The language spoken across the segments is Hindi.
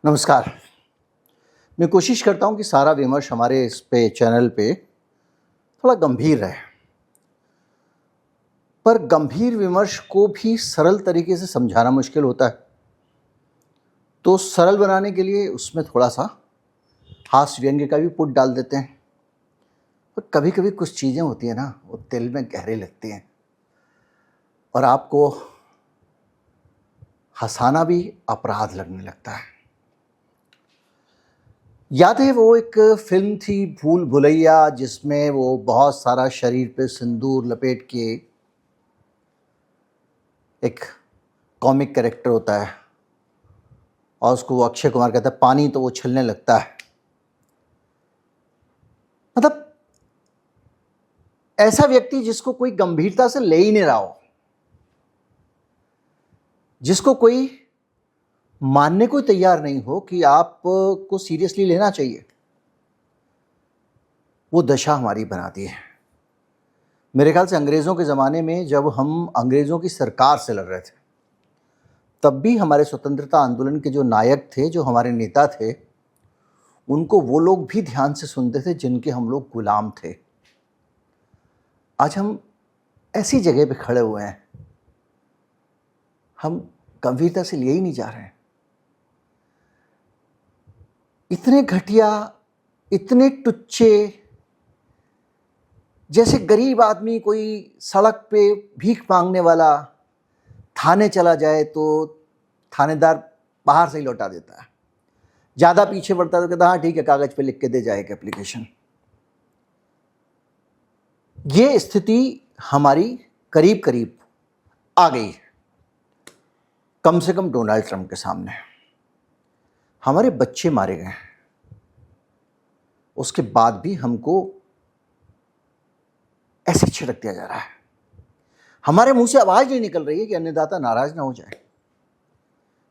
नमस्कार। मैं कोशिश करता हूँ कि सारा विमर्श हमारे इस चैनल पे थोड़ा गंभीर रहे, पर गंभीर विमर्श को भी सरल तरीके से समझाना मुश्किल होता है। तो सरल बनाने के लिए उसमें थोड़ा सा हास्य व्यंग्य का भी पुट डाल देते हैं। पर कभी कभी कुछ चीज़ें होती हैं ना, वो दिल में गहरी लगती हैं और आपको हंसाना भी अपराध लगने लगता है। याद है वो एक फिल्म थी भूल भुलैया, जिसमें वो बहुत सारा शरीर पे सिंदूर लपेट के एक कॉमिक कैरेक्टर होता है और उसको वो अक्षय कुमार कहता है पानी तो वो छलने लगता है। मतलब ऐसा व्यक्ति जिसको कोई गंभीरता से ले ही नहीं रहा हो, जिसको कोई मानने को तैयार नहीं हो कि आपको सीरियसली लेना चाहिए, वो दशा हमारी बनाती है। मेरे ख्याल से अंग्रेज़ों के ज़माने में जब हम अंग्रेज़ों की सरकार से लड़ रहे थे, तब भी हमारे स्वतंत्रता आंदोलन के जो नायक थे, जो हमारे नेता थे, उनको वो लोग भी ध्यान से सुनते थे जिनके हम लोग गुलाम थे। आज हम ऐसी जगह पे खड़े हुए हैं, हम गंभीरता से लिए ही नहीं जा रहे हैं। इतने घटिया, इतने टुच्चे, जैसे गरीब आदमी कोई सड़क पे भीख मांगने वाला थाने चला जाए तो थानेदार बाहर से ही लौटा देता है। ज़्यादा पीछे बढ़ता है तो कहता हाँ ठीक है, कागज़ पे लिख के दे जाएगा एप्लीकेशन। ये स्थिति हमारी करीब करीब आ गई है, कम से कम डोनाल्ड ट्रंप के सामने। हमारे बच्चे मारे गए, उसके बाद भी हमको ऐसे छिड़क दिया जा रहा है। हमारे मुंह से आवाज़ नहीं निकल रही है कि अन्नदाता नाराज ना हो जाए।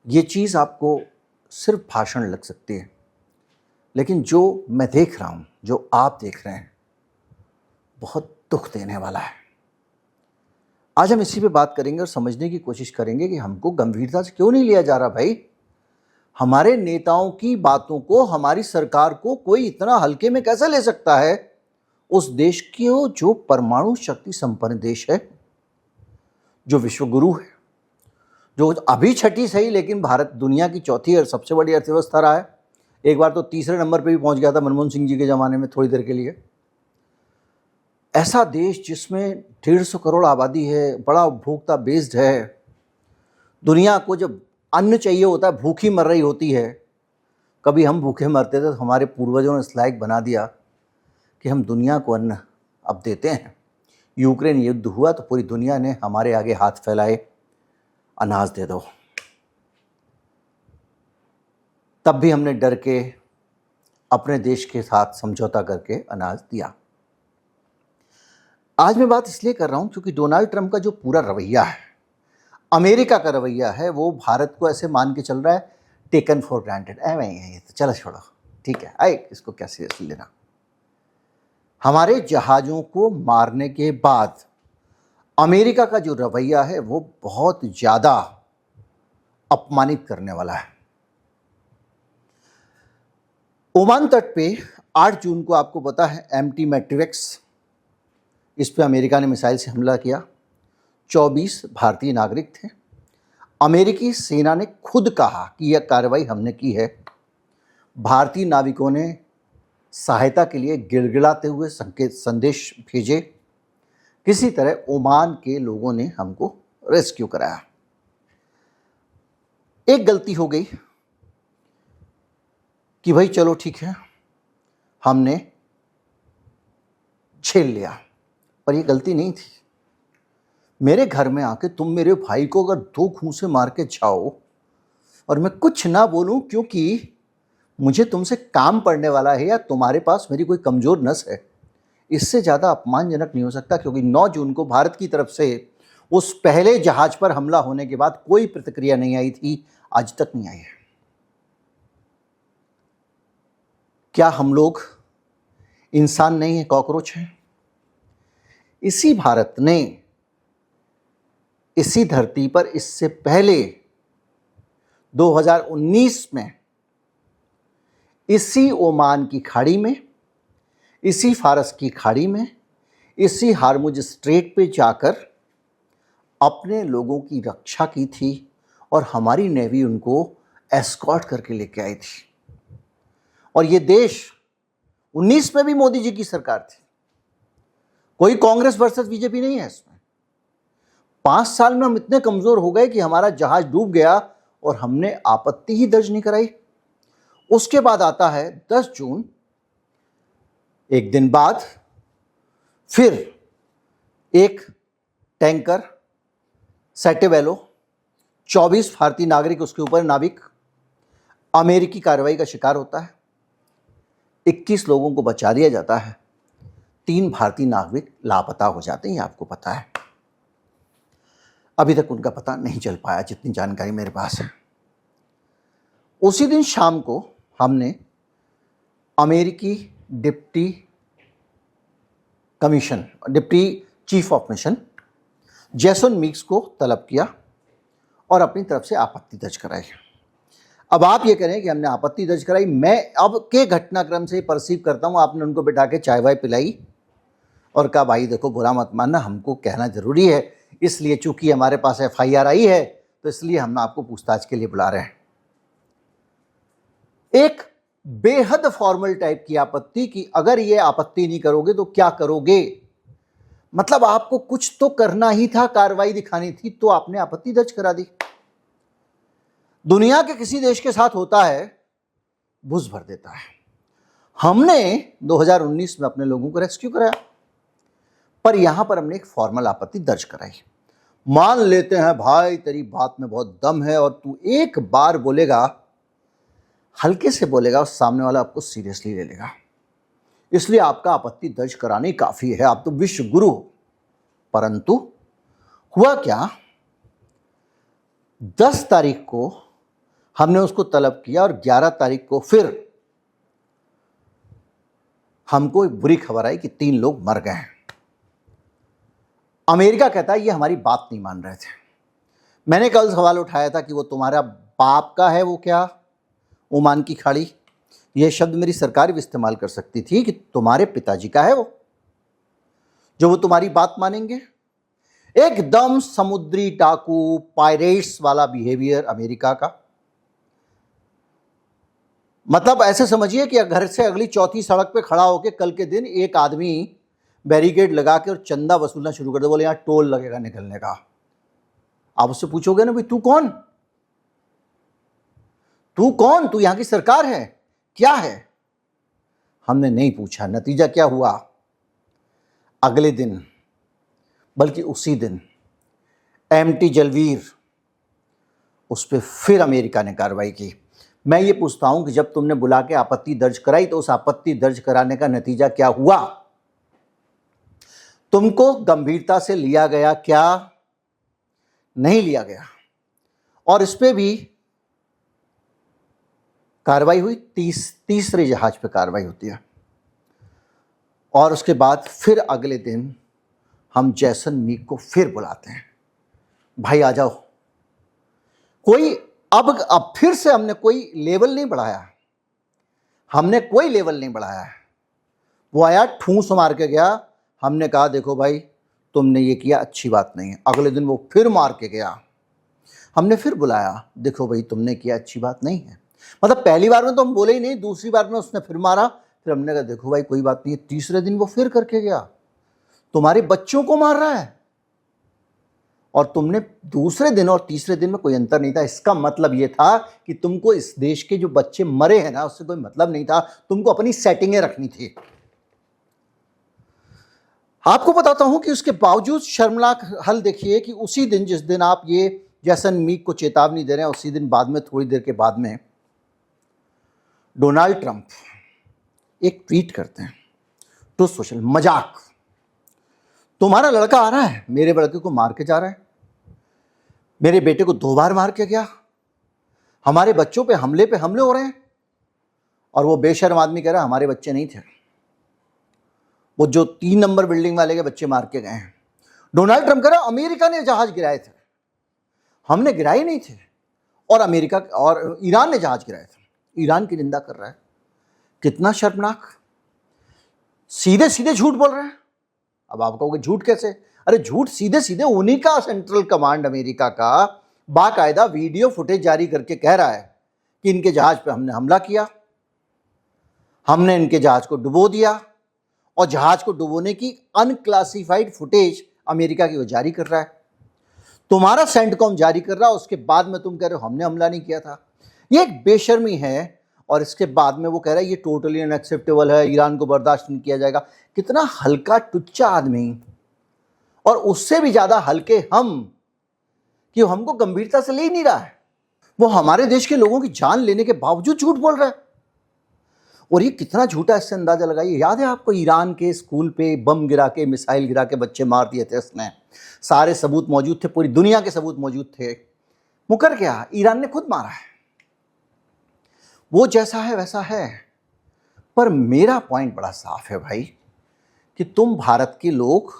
ये चीज़ आपको सिर्फ भाषण लग सकती है, लेकिन जो मैं देख रहा हूँ, जो आप देख रहे हैं, बहुत दुख देने वाला है। आज हम इसी पे बात करेंगे और समझने की कोशिश करेंगे कि हमको गंभीरता से क्यों नहीं लिया जा रहा। भाई, हमारे नेताओं की बातों को, हमारी सरकार को कोई इतना हल्के में कैसे ले सकता है? उस देश की जो परमाणु शक्ति संपन्न देश है, जो विश्वगुरु है, जो अभी छठी सही लेकिन भारत दुनिया की चौथी और सबसे बड़ी अर्थव्यवस्था रहा है। एक बार तो तीसरे नंबर पे भी पहुंच गया था मनमोहन सिंह जी के ज़माने में, थोड़ी देर के लिए। ऐसा देश जिसमें 150 करोड़ आबादी है, बड़ा उपभोक्ता बेस्ड है, दुनिया को जब अन्न चाहिए होता है भूखी मर रही होती है। कभी हम भूखे मरते थे तो हमारे पूर्वजों ने इस लायक बना दिया कि हम दुनिया को अन्न अब देते हैं। यूक्रेन युद्ध हुआ तो पूरी दुनिया ने हमारे आगे हाथ फैलाए, अनाज दे दो। तब भी हमने डर के अपने देश के साथ समझौता करके अनाज दिया। आज मैं बात इसलिए कर रहा हूं क्योंकि डोनाल्ड ट्रंप का जो पूरा रवैया है, अमेरिका का रवैया है, वो भारत को ऐसे मान के चल रहा है टेकन फॉर ग्रांटेड। ये तो चलो छोड़ो, ठीक है, इसको क्या सीरियसली लेना। हमारे जहाज़ों को मारने के बाद अमेरिका का जो रवैया है वो बहुत ज़्यादा अपमानित करने वाला है। ओमान तट पे 8 जून को आपको पता है एमटी मैट्रिक्स, इस पे अमेरिका ने मिसाइल से हमला किया। 24 भारतीय नागरिक थे। अमेरिकी सेना ने खुद कहा कि यह कार्रवाई हमने की है। भारतीय नाविकों ने सहायता के लिए गिड़गिड़ाते हुए संदेश भेजे। किसी तरह ओमान के लोगों ने हमको रेस्क्यू कराया। एक गलती हो गई कि भाई चलो ठीक है, हमने झेल लिया, पर यह गलती नहीं थी। मेरे घर में आके तुम मेरे भाई को अगर 2 घूंसे मार के जाओ और मैं कुछ ना बोलूं क्योंकि मुझे तुमसे काम पड़ने वाला है या तुम्हारे पास मेरी कोई कमज़ोर नस है, इससे ज़्यादा अपमानजनक नहीं हो सकता। क्योंकि 9 जून को भारत की तरफ से उस पहले जहाज़ पर हमला होने के बाद कोई प्रतिक्रिया नहीं आई थी, आज तक नहीं आई है। क्या हम लोग इंसान नहीं हैं, कॉकरोच हैं? इसी भारत ने इसी धरती पर इससे पहले 2019 में इसी ओमान की खाड़ी में, इसी फारस की खाड़ी में, इसी हार्मुज स्ट्रेट पे जाकर अपने लोगों की रक्षा की थी और हमारी नेवी उनको एस्कॉर्ट करके लेके आई थी। और ये देश 19 में भी मोदी जी की सरकार थी, कोई कांग्रेस वर्सेस बीजेपी नहीं है इसमें। 5 साल में हम इतने कमजोर हो गए कि हमारा जहाज डूब गया और हमने आपत्ति ही दर्ज नहीं कराई। उसके बाद आता है 10 जून, एक दिन बाद फिर एक टैंकर सैटेवेलो, 24 भारतीय नागरिक उसके ऊपर नाविक, अमेरिकी कार्रवाई का शिकार होता है। 21 लोगों को बचा दिया जाता है, 3 भारतीय नागरिक लापता हो जाते हैं, आपको पता है। अभी तक उनका पता नहीं चल पाया, जितनी जानकारी मेरे पास है। उसी दिन शाम को हमने अमेरिकी डिप्टी चीफ ऑफ मिशन जैसन मीक्स को तलब किया और अपनी तरफ से आपत्ति दर्ज कराई। अब आप ये करें कि हमने आपत्ति दर्ज कराई, मैं अब के घटनाक्रम से परसीव करता हूँ आपने उनको बिठा के चाय वाय पिलाई और कहा भाई देखो बुरा मत मानना, हमको कहना जरूरी है, इसलिए चूंकि हमारे पास FIR आई है तो इसलिए हम आपको पूछताछ के लिए बुला रहे हैं। एक बेहद फॉर्मल टाइप की आपत्ति कि अगर ये आपत्ति नहीं करोगे तो क्या करोगे, मतलब आपको कुछ तो करना ही था, कार्रवाई दिखानी थी, तो आपने आपत्ति दर्ज करा दी। दुनिया के किसी देश के साथ होता है, भुस भर देता है। हमने 2019 में अपने लोगों को रेस्क्यू कराया, पर यहां पर हमने एक फॉर्मल आपत्ति दर्ज कराई। मान लेते हैं भाई तेरी बात में बहुत दम है और तू एक बार बोलेगा, हल्के से बोलेगा और सामने वाला आपको सीरियसली ले लेगा, इसलिए आपका आपत्ति दर्ज कराने काफी है, आप तो विश्व गुरु हो। परंतु हुआ क्या, 10 तारीख को हमने उसको तलब किया और 11 तारीख को फिर हमको एक बुरी खबर आई कि 3 लोग मर गए हैं। अमेरिका कहता है ये हमारी बात नहीं मान रहे थे। मैंने कल सवाल उठाया था कि वो तुम्हारा बाप का है, वो क्या ओमान की खाड़ी, यह शब्द मेरी सरकार भी इस्तेमाल कर सकती थी कि तुम्हारे पिताजी का है वो, जो वो तुम्हारी बात मानेंगे। एकदम समुद्री डाकू पायरेट्स वाला बिहेवियर अमेरिका का। मतलब ऐसे समझिए कि घर से अगली चौथी सड़क पे खड़ा होकर कल के दिन एक आदमी बैरिकेड लगा के और चंदा वसूलना शुरू कर दे, बोले यहां टोल लगेगा निकलने का। आप उससे पूछोगे ना भाई तू कौन, तू कौन, तू यहां की सरकार है क्या है? हमने नहीं पूछा। नतीजा क्या हुआ, अगले दिन बल्कि उसी दिन MT जलवीर, उस पर फिर अमेरिका ने कार्रवाई की। मैं ये पूछता हूं कि जब तुमने बुला के आपत्ति दर्ज कराई तो उस आपत्ति दर्ज कराने का नतीजा क्या हुआ? तुमको गंभीरता से लिया गया क्या? नहीं लिया गया। और इस पे भी कार्रवाई हुई, तीसरे जहाज पे कार्रवाई होती है। और उसके बाद फिर अगले दिन हम जैसन मीक को फिर बुलाते हैं, भाई आ जाओ। कोई अब फिर से हमने कोई लेवल नहीं बढ़ाया, हमने कोई लेवल नहीं बढ़ाया है। वो आया ठूंस मार के गया, हमने कहा देखो भाई तुमने ये किया अच्छी बात नहीं है। अगले दिन वो फिर मार के गया, हमने फिर बुलाया, देखो भाई तुमने किया अच्छी बात नहीं है। मतलब पहली बार में तो हम बोले ही नहीं, दूसरी बार में उसने फिर मारा, फिर हमने कहा देखो भाई कोई बात नहीं है। तीसरे दिन वो फिर करके गया, तुम्हारे बच्चों को मार रहा है। और तुमने दूसरे दिन और तीसरे दिन में कोई अंतर नहीं था। इसका मतलब यह था कि तुमको इस देश के जो बच्चे मरे हैं ना उससे कोई मतलब नहीं था, तुमको अपनी सेटिंगें रखनी थी। आपको बताता हूं कि उसके बावजूद शर्मनाक हल देखिए कि उसी दिन जिस दिन आप ये जैसन मीक को चेतावनी दे रहे हैं, उसी दिन बाद में थोड़ी देर के बाद में डोनाल्ड ट्रंप एक ट्वीट करते हैं, ट्रूथ सोशल, मजाक, तुम्हारा लड़का आ रहा है, मेरे लड़के को मार के जा रहा है, मेरे बेटे को 2 बार मार के गया, हमारे बच्चों पे हमले हो रहे हैं। और वो बेशर्म आदमी कह रहा है हमारे बच्चे नहीं थे, वो जो 3 नंबर बिल्डिंग वाले के बच्चे मार के गए हैं। डोनाल्ड ट्रंप कह रहा अमेरिका ने जहाज गिराए थे, हमने गिराए नहीं थे। और अमेरिका और ईरान ने जहाज गिराए थे, ईरान की निंदा कर रहा है। कितना शर्मनाक। सीधे सीधे झूठ बोल रहे हैं। अब आप कहोगे झूठ कैसे? अरे झूठ सीधे सीधे उन्हीं का सेंट्रल कमांड अमेरिका का बाकायदा वीडियो फुटेज जारी करके कह रहा है कि इनके जहाज पे हमने हमला किया, हमने इनके जहाज को डुबो दिया, और जहाज को डुबोने की अनक्लासिफाइड फुटेज अमेरिका की वो जारी कर रहा है। तुम्हारा सेंटकॉम जारी कर रहा है, उसके बाद में तुम कह रहे हो हमने हमला नहीं किया था। ये एक बेशर्मी है। और इसके बाद में वो कह रहा है ये टोटली अनएक्सेप्टेबल है, ईरान को बर्दाश्त नहीं किया जाएगा। कितना हल्का टुच्चा आदमी, और उससे भी ज्यादा हल्के हम कि वो हमको गंभीरता से ले ही नहीं रहा है। वो हमारे देश के लोगों की जान लेने के बावजूद झूठ बोल रहा है। और ये कितना झूठा, इससे अंदाजा लगाइए। याद है आपको ईरान के स्कूल पे बम गिरा के, मिसाइल गिरा के बच्चे मार दिए थे उसने। सारे सबूत मौजूद थे, पूरी दुनिया के सबूत मौजूद थे। मुकर गया, ईरान ने खुद मारा है। वो जैसा है वैसा है। पर मेरा पॉइंट बड़ा साफ है भाई, कि तुम भारत के लोग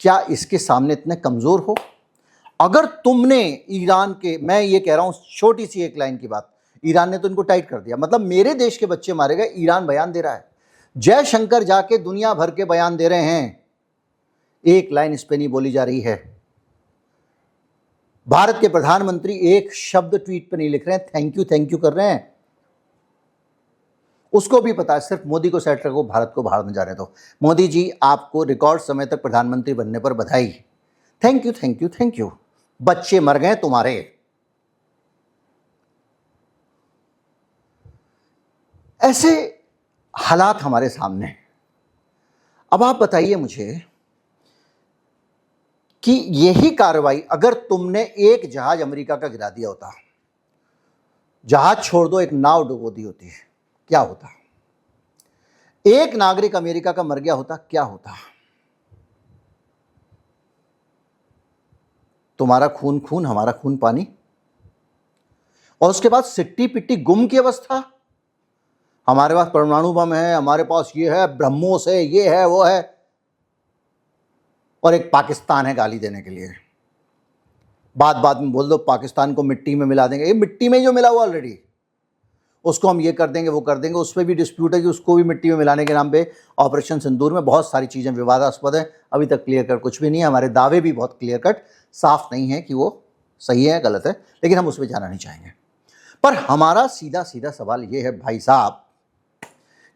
क्या इसके सामने इतने कमजोर हो? अगर तुमने ईरान के, मैं ये कह रहा हूं छोटी सी एक लाइन की बात, ईरान ने तो इनको टाइट कर दिया, मतलब मेरे देश के बच्चे मारे गए, ईरान बयान दे रहा है। जयशंकर जाके दुनिया भर के बयान दे रहे हैं, एक लाइन इस पे नहीं बोली जा रही है। भारत के प्रधानमंत्री एक शब्द ट्वीट पे नहीं लिख रहे हैं, थैंक यू कर रहे हैं। उसको भी पता है, सिर्फ मोदी को सेट रखो, भारत को बाहर में जाने दो। मोदी जी, आपको रिकॉर्ड समय तक प्रधानमंत्री बनने पर बधाई। Thank you. बच्चे मर गए तुम्हारे। ऐसे हालात हमारे सामने। अब आप बताइए मुझे कि यही कार्रवाई अगर तुमने एक जहाज अमेरिका का गिरा दिया होता, जहाज छोड़ दो, एक नाव डुबो दी होती, क्या होता? एक नागरिक अमेरिका का मर गया होता, क्या होता? तुम्हारा खून खून, हमारा खून पानी। और उसके बाद सिट्टी पिट्टी गुम की अवस्था। हमारे पास परमाणु बम है, हमारे पास ये है, ब्रह्मोस है, ये है, वो है, और एक पाकिस्तान है गाली देने के लिए। बात में बोल दो पाकिस्तान को मिट्टी में मिला देंगे। ये मिट्टी में जो मिला हुआ ऑलरेडी, उसको हम ये कर देंगे, वो कर देंगे। उस पर भी डिस्प्यूट है कि उसको भी मिट्टी में मिलाने के नाम पे ऑपरेशन सिंदूर में बहुत सारी चीज़ें विवादास्पद हैं। अभी तक क्लियर कट कुछ भी नहीं है। हमारे दावे भी बहुत क्लियर कट साफ नहीं है कि वो सही है गलत है, लेकिन हम उस पर जाना नहीं चाहेंगे। पर हमारा सीधा सीधा सवाल ये है भाई साहब,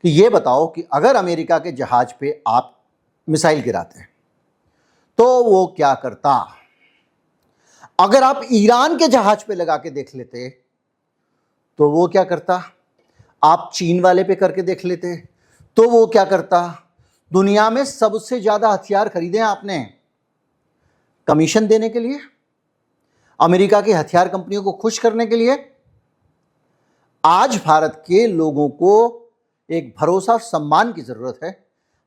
कि ये बताओ कि अगर अमेरिका के जहाज पे आप मिसाइल गिराते तो वो क्या करता? अगर आप ईरान के जहाज पे लगा के देख लेते तो वो क्या करता? आप चीन वाले पे करके देख लेते तो वो क्या करता? दुनिया में सबसे ज्यादा हथियार खरीदे हैं आपने कमीशन देने के लिए, अमेरिका की हथियार कंपनियों को खुश करने के लिए। आज भारत के लोगों को एक भरोसा, सम्मान की जरूरत है।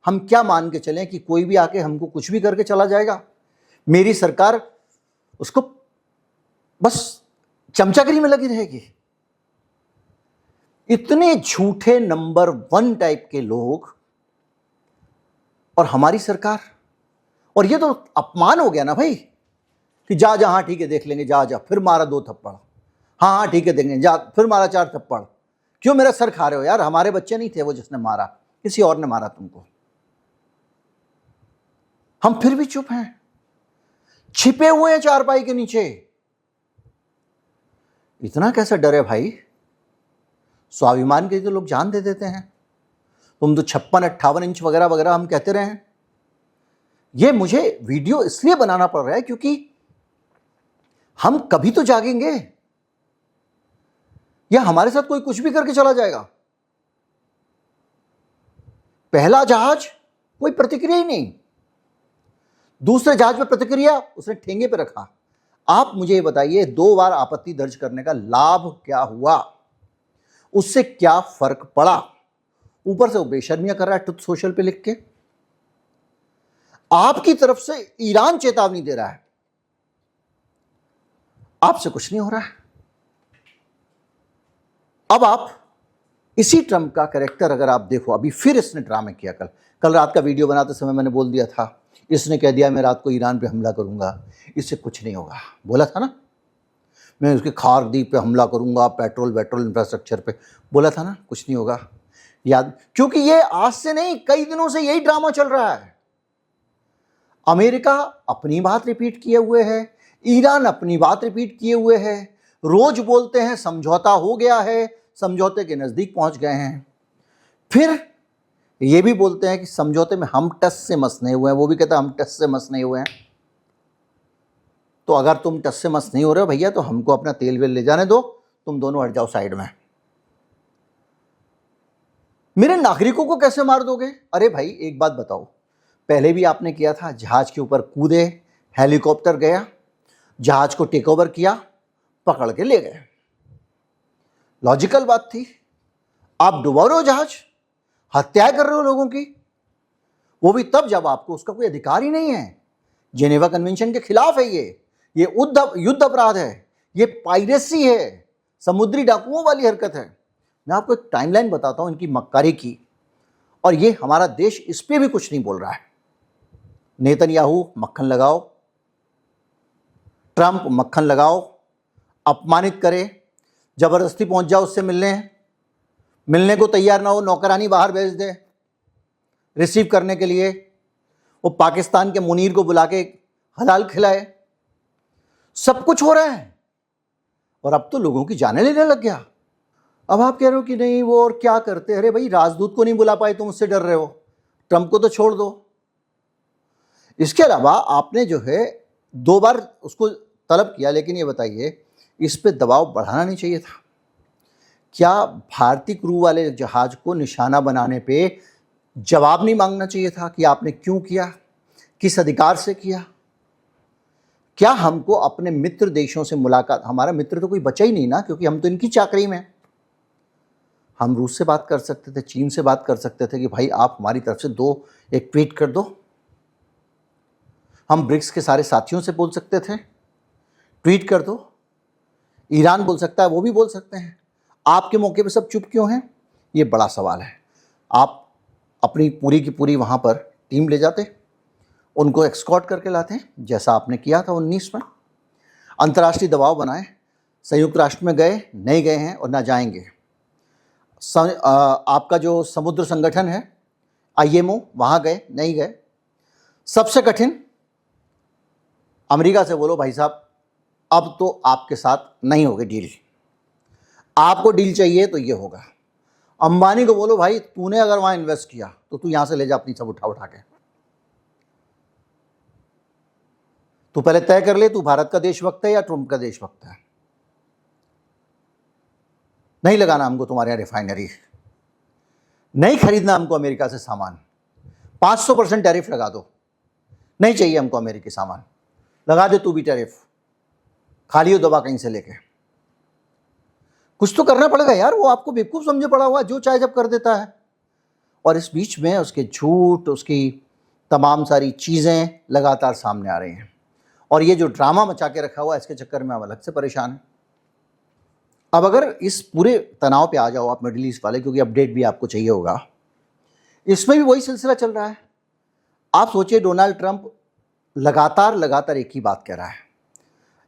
हम क्या मान के चलें कि कोई भी आके हमको कुछ भी करके चला जाएगा? मेरी सरकार उसको बस चमचागिरी में लगी रहेगी। इतने झूठे नंबर 1 टाइप के लोग और हमारी सरकार। और ये तो अपमान हो गया ना भाई, कि जा जा, हाँ ठीक है देख लेंगे, जा जा, फिर मारा 2 थप्पड़, हाँ ठीक है देंगे, जा, फिर मारा 4 थप्पड़। क्यों मेरा सर खा रहे हो यार? हमारे बच्चे नहीं थे वो जिसने मारा, किसी और ने मारा तुमको। हम फिर भी चुप हैं, छिपे हुए हैं चारपाई के नीचे। इतना कैसा डर है भाई? स्वाभिमान के तो लोग जान दे देते हैं। तुम तो 56-58 इंच वगैरह वगैरह हम कहते रहे हैं। ये मुझे वीडियो इसलिए बनाना पड़ रहा है क्योंकि हम कभी तो जागेंगे, या हमारे साथ कोई कुछ भी करके चला जाएगा। पहला जहाज कोई प्रतिक्रिया ही नहीं, दूसरे जहाज पे प्रतिक्रिया उसने ठेंगे पे रखा। आप मुझे बताइए 2 बार आपत्ति दर्ज करने का लाभ क्या हुआ? उससे क्या फर्क पड़ा? ऊपर से वो बेशर्मियां कर रहा है ट्रुथ सोशल पे लिख के। आपकी तरफ से ईरान चेतावनी दे रहा है, आपसे कुछ नहीं हो रहा है। अब आप इसी ट्रंप का कैरेक्टर अगर आप देखो, अभी फिर इसने ड्रामे किया। कल रात का वीडियो बनाते समय मैंने बोल दिया था, इसने कह दिया मैं रात को ईरान पे हमला करूंगा, इससे कुछ नहीं होगा। बोला था ना, मैं उसके खारदीप पे हमला करूंगा, पेट्रोल इंफ्रास्ट्रक्चर पे, बोला था ना, कुछ नहीं होगा। याद, क्योंकि ये आज से नहीं कई दिनों से यही ड्रामा चल रहा है। अमेरिका अपनी बात रिपीट किए हुए है, ईरान अपनी बात रिपीट किए हुए है, रोज बोलते हैं समझौता हो गया है, समझौते के नजदीक पहुंच गए हैं, फिर ये भी बोलते हैं कि समझौते में हम टस से मस नहीं हुए हैं, वो भी कहता है हम टस से मस नहीं हुए हैं। तो अगर तुम टस से मस नहीं हो रहे हो भैया, तो हमको अपना तेल वेल ले जाने दो, तुम दोनों हट जाओ साइड में। मेरे नागरिकों को कैसे मार दोगे? अरे भाई एक बात बताओ, पहले भी आपने किया था, जहाज के ऊपर कूदे, हेलीकॉप्टर गया, जहाज को टेक ओवर किया, पकड़ के ले गए, लॉजिकल बात थी। आप डुबा रहे हो जहाज, हत्या कर रहे हो लोगों की, वो भी तब जब आपको उसका कोई अधिकार ही नहीं है। जेनेवा कन्वेंशन के खिलाफ है ये युद्ध अपराध है, ये पायरेसी है, समुद्री डाकुओं वाली हरकत है। मैं आपको एक टाइमलाइन बताता हूं इनकी मक्कारी की, और ये हमारा देश इस पे भी कुछ नहीं बोल रहा है। नेतन्याहू मक्खन लगाओ, ट्रंप मक्खन लगाओ, अपमानित करे, जबरदस्ती पहुंच जाओ उससे मिलने को तैयार ना हो, नौकरानी बाहर भेज दे रिसीव करने के लिए, वो पाकिस्तान के मुनीर को बुला के हलाल खिलाए, सब कुछ हो रहा है। और अब तो लोगों की जाने लेने लग गया। अब आप कह रहे हो कि नहीं वो और क्या करते, अरे भाई राजदूत को नहीं बुला पाए, तुम उससे डर रहे हो, ट्रंप को तो छोड़ दो। इसके अलावा आपने जो है 2 बार उसको तलब किया, लेकिन ये बताइए इस पे दबाव बढ़ाना नहीं चाहिए था क्या? भारतीय क्रू वाले जहाज को निशाना बनाने पे जवाब नहीं मांगना चाहिए था कि आपने क्यों किया, किस अधिकार से किया? क्या हमको अपने मित्र देशों से मुलाकात, हमारा मित्र तो कोई बचा ही नहीं ना, क्योंकि हम तो इनकी चाकरी में। हम रूस से बात कर सकते थे, चीन से बात कर सकते थे कि भाई आप हमारी तरफ से एक ट्वीट कर दो। हम ब्रिक्स के सारे साथियों से बोल सकते थे, ट्वीट कर दो। ईरान बोल सकता है, वो भी बोल सकते हैं। आपके मौके पे सब चुप क्यों हैं? ये बड़ा सवाल है। आप अपनी पूरी की पूरी वहाँ पर टीम ले जाते, उनको एक्सकॉर्ट करके लाते हैं, जैसा आपने किया था 19 में। अंतर्राष्ट्रीय दबाव बनाए, संयुक्त राष्ट्र में गए, नहीं गए हैं और ना जाएंगे। आपका जो समुद्र संगठन है IMO, वहाँ गए, नहीं गए। सबसे कठिन, अमेरिका से बोलो भाई साहब अब तो आपके साथ नहीं होगी डील, आपको डील चाहिए तो ये होगा। अंबानी को बोलो भाई तूने अगर वहां इन्वेस्ट किया तो तू यहां से ले जा अपनी सब उठा के, तू पहले तय कर ले तू भारत का देशभक्त है या ट्रंप का देशभक्त है। नहीं लगाना हमको तुम्हारे यहां रिफाइनरी, नहीं खरीदना हमको अमेरिका से सामान, 500% टैरिफ लगा दो, नहीं चाहिए हमको अमेरिकी सामान, लगा दे तू भी टैरिफ, खा लियो दबा कहीं से लेके। कुछ तो करना पड़ेगा यार, वो आपको बेवकूफ़ समझे पड़ा हुआ, जो चाहे जब कर देता है। और इस बीच में उसके झूठ, उसकी तमाम सारी चीज़ें लगातार सामने आ रही हैं, और ये जो ड्रामा मचा के रखा हुआ है इसके चक्कर में हम अलग से परेशान हैं। अब अगर इस पूरे तनाव पे आ जाओ आप मिडिल ईस्ट वाले, क्योंकि अपडेट भी आपको चाहिए होगा, इसमें भी वही सिलसिला चल रहा है। आप सोचिए डोनाल्ड ट्रंप लगातार एक ही बात कह रहा है,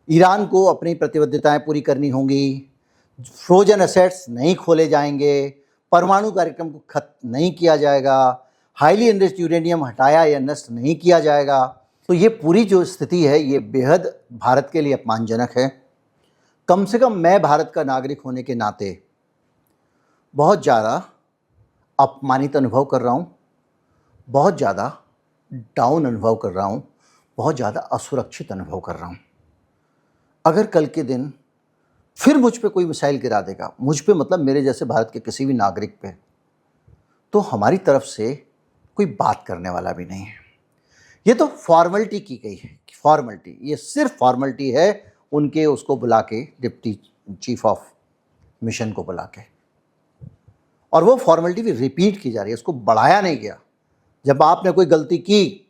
ईरान को अपनी प्रतिबद्धताएं पूरी करनी होंगी, फ्रोजन एसेट्स नहीं खोले जाएंगे, परमाणु कार्यक्रम को खत्म नहीं किया जाएगा, हाईली एनरिच्ड यूरेनियम हटाया या नष्ट नहीं किया जाएगा। तो ये पूरी जो स्थिति है ये बेहद भारत के लिए अपमानजनक है। कम से कम मैं भारत का नागरिक होने के नाते बहुत ज़्यादा अपमानित अनुभव कर रहा हूँ, बहुत ज़्यादा डाउन अनुभव कर रहा हूँ, बहुत ज़्यादा असुरक्षित अनुभव कर रहा हूँ। अगर कल के दिन फिर मुझ पे कोई मिसाइल गिरा देगा, मुझ पे मतलब मेरे जैसे भारत के किसी भी नागरिक पे, तो हमारी तरफ से कोई बात करने वाला भी नहीं है। ये तो फॉर्मेलिटी की गई है, फॉर्मेलिटी, ये सिर्फ फॉर्मेलिटी है उनके उसको बुला के, डिप्टी चीफ ऑफ मिशन को बुला के, और वो फॉर्मेलिटी भी रिपीट की जा रही है, उसको बढ़ाया नहीं गया। जब आपने कोई गलती की,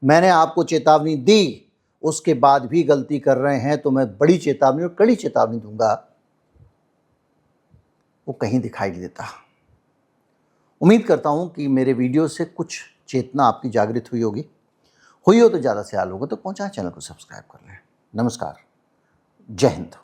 मैंने आपको चेतावनी दी, उसके बाद भी गलती कर रहे हैं तो मैं बड़ी चेतावनी और कड़ी चेतावनी दूंगा, वो कहीं दिखाई नहीं देता। उम्मीद करता हूं कि मेरे वीडियो से कुछ चेतना आपकी जागृत हुई होगी, हुई हो तो ज़्यादा से ज़्यादा लोगों तक पहुंचाएं, चैनल को सब्सक्राइब कर लें। नमस्कार, जय हिंद।